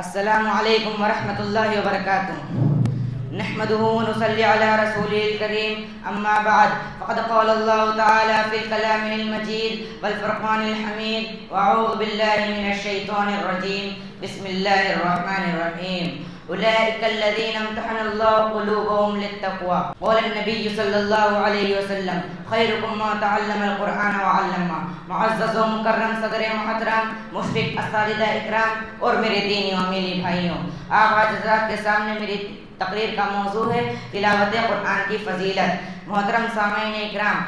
السلام علیکم ورحمۃ اللہ وبرکاتہ نحمده ونصلي على رسوله الكريم اما بعد فقد قال الله تعالى في الكلام المجيد والفرقان الحميد واعوذ بالله من الشيطان الرجيم بسم الله الرحمن الرحيم اولئك الذين امتحن الله قلوبهم للتقوى قال النبي صلی اللہ علیہ وسلم خیرکم ما تعلم القرآن وعلمہ. معزز و مکرم صدر محترم مشفق اساتذہ اکرام اور میرے دینی و میلی بھائیوں، آپ آج حضرات کے سامنے میری تقریر کا موضوع ہے تلاوت قرآن کی فضیلت. محترم سامعین اکرام،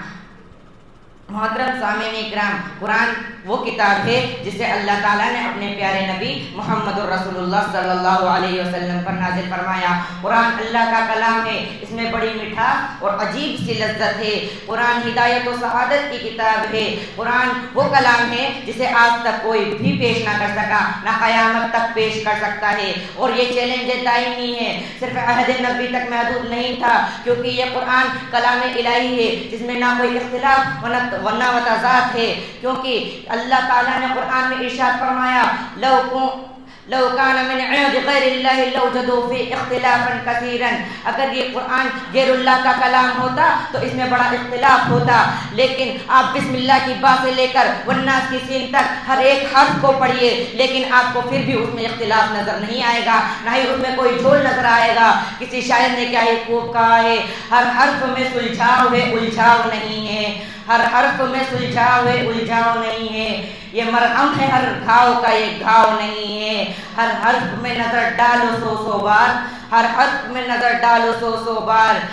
قرآن وہ کتاب ہے جسے اللہ تعالیٰ نے اپنے پیارے نبی محمد الرسول اللہ صلی اللہ علیہ وسلم پر نازل فرمایا. قرآن اللہ کا کلام ہے، اس میں بڑی مٹھاس اور عجیب سی لذت ہے. قرآن ہدایت و سعادت کی کتاب ہے. قرآن وہ کلام ہے جسے آج تک کوئی بھی پیش نہ کر سکا، نہ قیامت تک پیش کر سکتا ہے. اور یہ چیلنج دائمی ہے، صرف عہد نبوی تک محدود نہیں تھا، کیونکہ یہ قرآن کلام الہی ہے جس میں نہ کوئی اختلاف ورنہ تضاد ہے. کیونکہ اللہ تعالیٰ نے قرآن میں ارشاد فرمایا لو کان من عند غیر اللہ لوجدوا فی اختلافا کثیرا. اگر یہ قرآن غیر اللہ کا کلام ہوتا تو اس میں بڑا اختلاف ہوتا، لیکن آپ بسم اللہ کی با سے لے کر والناس کی سین تک ہر ایک حرف کو پڑھیے، لیکن آپ کو پھر بھی اس میں اختلاف نظر نہیں آئے گا، نہ ہی اس میں کوئی جھول نظر آئے گا. کسی شاعر نے کیا ہی خوب کہا ہے، ہر حرف میں سلجھاؤ ہے الجھاؤ نہیں ہے. ہر حرف میں سلجھاؤ ہے الجھاؤ نہیں ہے. یہ مرہم ہے ہر گھاؤ کا یہ گھاؤ نہیں ہے. ہر حرف میں نظر ڈالو سو بار، ہر حرف میں نظر ڈالو سو بار.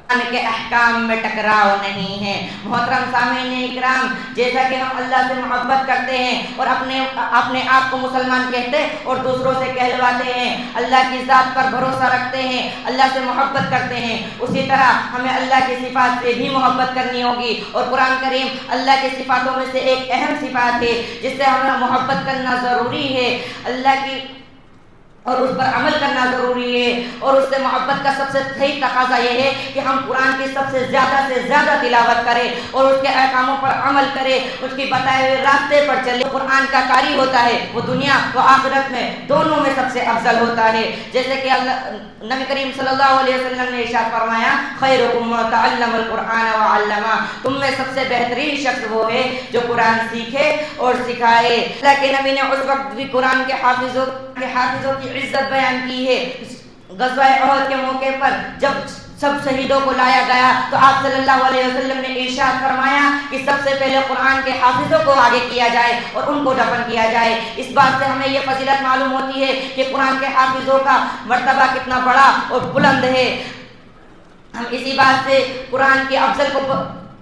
قرآن کے احکام میں ٹکراؤ نہیں ہے. محترم سامعین اکرام، جیسا کہ ہم اللہ سے محبت کرتے ہیں اور اپنے آپ کو مسلمان کہتے اور دوسروں سے کہلواتے ہیں، اللہ کی ذات پر بھروسہ رکھتے ہیں، اللہ سے محبت کرتے ہیں، اسی طرح ہمیں اللہ کی صفات سے بھی محبت کرنی ہوگی. اور قرآن کریم اللہ کی صفاتوں میں سے ایک اہم صفات ہے جس سے ہمیں محبت کرنا ضروری ہے، اللہ کی اور اس پر عمل کرنا ضروری ہے. اور اس سے محبت کا سب سے صحیح تقاضا یہ ہے کہ ہم قرآن کی سب سے زیادہ تلاوت کریں اور اس کے احکاموں پر عمل کریں، اس کی بتائے ہوئے راستے پر چلے. قرآن کا قاری ہوتا ہے وہ دنیا و آخرت میں دونوں میں سب سے افضل ہوتا ہے. جیسے کہ نبی کریم صلی اللہ علیہ وسلم نے ارشاد فرمایا خیرکم من تعلم القرآن وعلمہ. تم میں سب سے بہترین شخص وہ ہے جو قرآن سیکھے اور سکھائے. اللہ کے نبی نے اس وقت بھی قرآن کے حافظوں کی عزت بیان کی ہے. غزوہ احد کے موقع پر جب سب شہیدوں کو لایا گیا تو آپ صلی اللہ علیہ وسلم نے ارشاد فرمایا کہ سب سے پہلے قرآن کے حافظوں کو آگے کیا جائے اور ان کو دفن کیا جائے. اس بات سے ہمیں یہ فضیلت معلوم ہوتی ہے کہ قرآن کے حافظوں کا مرتبہ کتنا بڑا اور بلند ہے. ہم اسی بات سے قرآن کے افضل کو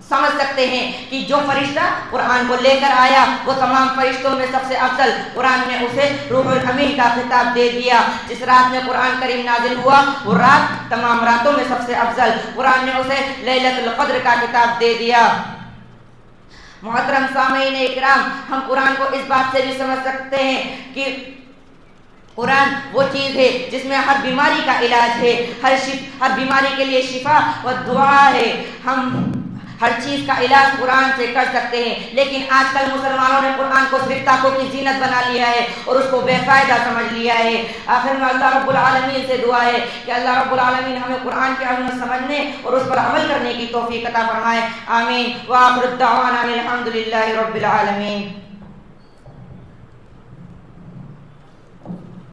سمجھ سکتے ہیں کہ جو فرشتہ قرآن کو لے کر آیا وہ تمام فرشتوں میں سب سے افضل. قرآن نے اسے روح الامین کا خطاب دے دیا. جس رات میں قرآن کریم نازل ہوا وہ رات تمام راتوں میں سب سے افضل. قرآن نے اسے لیلۃ القدر کا خطاب دے دیا. محترم سامعین اکرام، ہم قرآن کو اس بات سے بھی سمجھ سکتے ہیں کہ قرآن وہ چیز ہے جس میں ہر بیماری کا علاج ہے، ہر بیماری کے لیے شفا و دعا ہے. ہم ہر چیز کا علاج قرآن سے کر سکتے ہیں، لیکن آج کل مسلمانوں نے قرآن کو صرف طاقوں کی زینت بنا لیا ہے اور اس کو بے فائدہ سمجھ لیا ہے. آخر میں اللہ رب العالمین سے دعا ہے کہ اللہ رب العالمین ہمیں قرآن کے علم سمجھنے اور اس پر عمل کرنے کی توفیق عطا فرمائے. آمین. وآخر الدعوانا الحمد للہ رب العالمین.